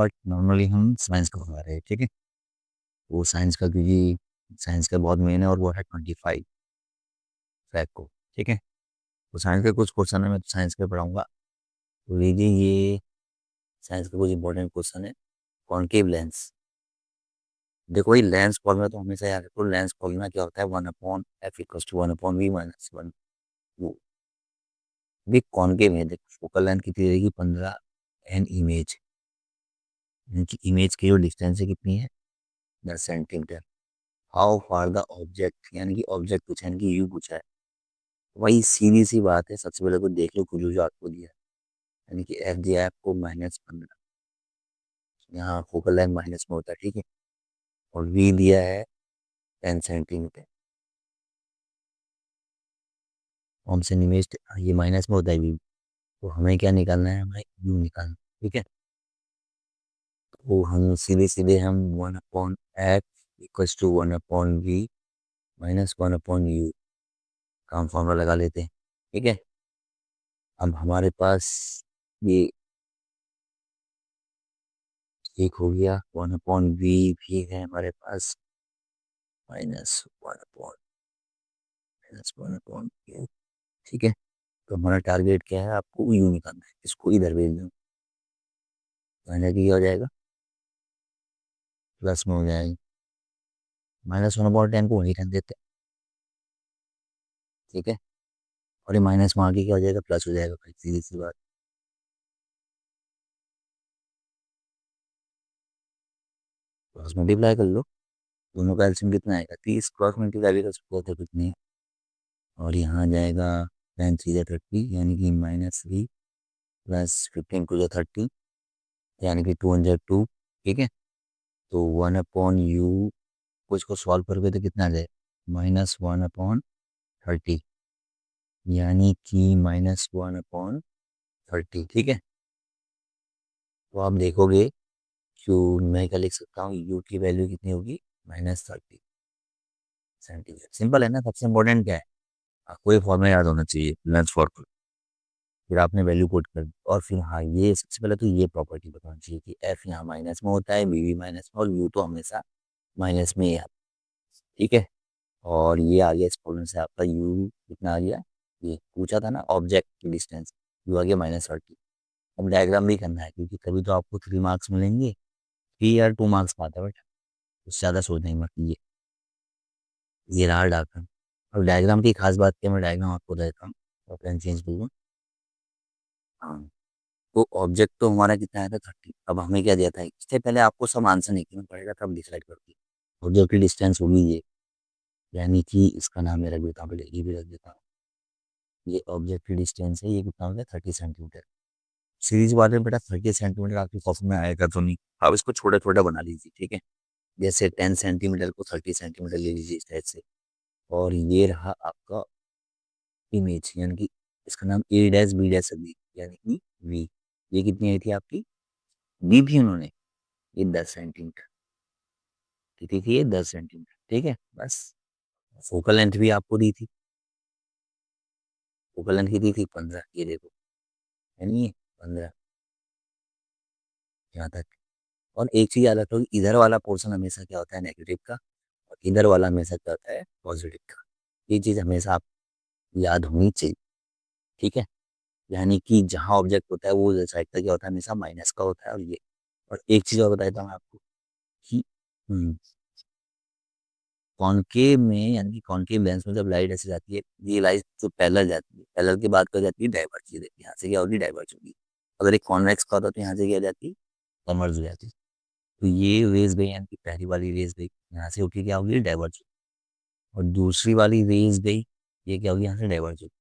But normally हम science का बना रहे हैं, ठीक है। वो साइंस का, क्योंकि साइंस का बहुत मेन है, और वो है 25 फैक्ट को, ठीक है। तो साइंस के कुछ क्वेश्चन है, मैं तो साइंस के पढ़ाऊंगा। तो लीजिए, ये साइंस का कुछ इंपॉर्टेंट क्वेश्चन है। Concave lens. देखो, ये लेंस फॉर्मूला तो हमेशा याद रखो। लेंस फॉर्मूला क्या होता है? 1/f=1/v-1 वो भी कॉन्केव है। देखो, फोकल लेंथ कितनी रहेगी? 15 इमेज, इनकी इमेज की जो डिस्टेंस है कितनी है? 10 centimetre. How far the object, यानी कि ऑब्जेक्ट पूछा है, यानी कि यू पूछा है। वही सीधी सी बात है, सबसे पहले तो देख लो कुछ जो आपको दिया है। यानी कि एफ दिया है आपको -15, यहाँ फोकल लेंथ माइनस में होता है, ठीक है। और वी दिया है 10 सेंटीमीटर। हमसे इमेज ये माइनस में होता है वी। तो हमें क्या निकालना है? हमें यू निकालना है, ठीक है। तो हम सीधे सीधे हम 1/f=1/v-1/u का हम फॉर्मूला लगा लेते हैं, ठीक है। अब हमारे पास ये एक हो गया, 1/v भी है हमारे पास, -1/u, ठीक है। तो हमारा टारगेट क्या है? आपको यू निकालना है, इसको इधर भेज दो। माइनस की क्या हो जाएगा? प्लस में हो जाएगा। -1/10 को वहीं रहने देते हैं, ठीक है। और ये माइनस वहाँ की क्या हो जाएगा? प्लस हो जाएगा, भाई सीधी सी बात। क्रॉस मल्टीप्लाई कर लो, दोनों का एलसीएम कितना आएगा? 30। क्रॉस मल्टीप्लाई भी कर सकते हो तो कितनी? और यहाँ जाएगा 10×3 = 30, यानी कि -3 + 15×2 = 30, यानी कि 202, ठीक है। तो 1/u को इसको सॉल्व करोगे तो कितना आ जाएगा? -1/30, यानी कि -1/30, ठीक है। तो आप देखोगे क्यों, मैं क्या लिख सकता हूँ? यू की वैल्यू कितनी होगी? -30 सेंटीमीटर। सिंपल है ना। सबसे इंपॉर्टेंट क्या है? आपको ये फॉर्मूला याद होना चाहिए, लेंस फॉर्मूला। फिर आपने वैल्यू कोट कर दी, और फिर हाँ, ये सबसे पहले तो ये प्रॉपर्टी बतानी चाहिए कि एफ यहाँ माइनस में होता है, बी भी माइनस में, और यू तो हमेशा माइनस में ही आता है, ठीक है। और ये आ गया इस प्रॉब्लम से आपका यू कितना आ गया? ये पूछा था ना, ऑब्जेक्ट की डिस्टेंस, यू आ गया -30। अब डायग्राम भी करना है, क्योंकि कभी तो आपको 3 मार्क्स मिलेंगे, 3 या 2 मार्क्स पाता है बेटा। उससे ज़्यादा सोचना ही मत। ये रहा डायग्राम। अब डायग्राम की खास बात क्या, मैं डायग्राम आपको देता हूँ। और पेन चेंज कर दूँ। हाँ। तो ऑब्जेक्ट तो हमारा कितना आया था? 30। अब हमें क्या दिया था? इससे पहले आपको सब आंसर नहीं करना पड़ेगा, तब डिसाइड करती है। ऑब्जेक्ट की डिस्टेंस होगी ये, यानी कि इसका नाम मैं रख देता हूँ, पहले ये भी रख देता हूँ। ये ऑब्जेक्ट की डिस्टेंस है, ये कितना हो गया? 30 सेंटीमीटर। सीरीज वाले में बेटा 30 सेंटीमीटर आपकी कॉपी में आएगा तो नहीं। आप इसको छोटा छोटा बना लीजिए, ठीक है। जैसे 10 सेंटीमीटर को 30 सेंटीमीटर ले लीजिए इस टाइप से। और ये रहा आपका इमेज, यानी कि इसका नाम A', B' रख दी, यानी कि वी। ये कितनी आई थी आपकी? दी थी उन्होंने, ये 10 सेंटीमीटर। कितनी थी ये? 10 सेंटीमीटर, ठीक है। बस। फोकल लेंथ भी आपको दी थी। फोकल लेंथ कितनी थी? 15, ये देखो, यानी ये 15, यहाँ तक। और एक चीज याद रखो कि इधर वाला पोर्शन हमेशा क्या होता है? नेगेटिव का। और इधर वाला हमेशा क्या होता है? पॉजिटिव का। ये चीज हमेशा आप याद होनी चाहिए, ठीक है। यानी कि जहाँ ऑब्जेक्ट होता है वो साइड का क्या होता है? हमेशा माइनस का होता है। और ये, और एक चीज और बताता हूँ आपको कि कॉनकेव में, यानी कि कॉनकेव लेंस में जब लाइट ऐसे जाती है, ये लाइट जो पैरेलल जाती है, पैरेलल के बाद क्या जाती है? डाइवर्ज। ये देखिए, यहाँ से क्या होगी? डाइवर्ज होगी। अगर एक कॉन्वेक्स का होता तो यहाँ से क्या जाती है? कन्वर्ज हो जाती। तो ये रेज गई, यानी कि पहली वाली रेज गई, यहाँ से होके क्या होगी? डाइवर्ज। और दूसरी वाली रेज गई, ये क्या होगी? यहाँ से डाइवर्ज होगी।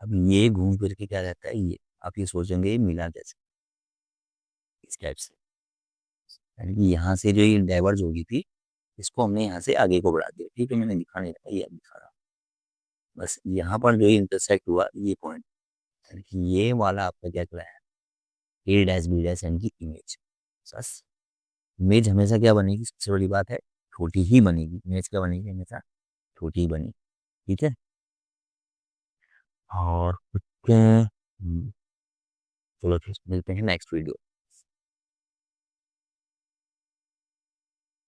अब ये घूम फिर के क्या रहता है? ये आप ये सोचेंगे ये मिला कैसे? इस टाइप से, यानी कि यहाँ से जो ये डाइवर्ज होगी थी, इसको हमने यहाँ से आगे को बढ़ा दिया, ठीक है। मैंने दिखा नहीं रहा, ये अब दिखा रहा हूँ। बस यहाँ पर जो इंटरसेक्ट हुआ ये पॉइंट, यानी कि ये वाला आपका क्या कहलाया? A', B', यानी कि इमेज। बस। इमेज हमेशा क्या बनेगी? सबसे बड़ी बात है, छोटी ही बनेगी। इमेज क्या बनेगी? हमेशा छोटी ही बनेगी, ठीक है। और कुछ चलो फिर मिलते हैं नेक्स्ट वीडियो।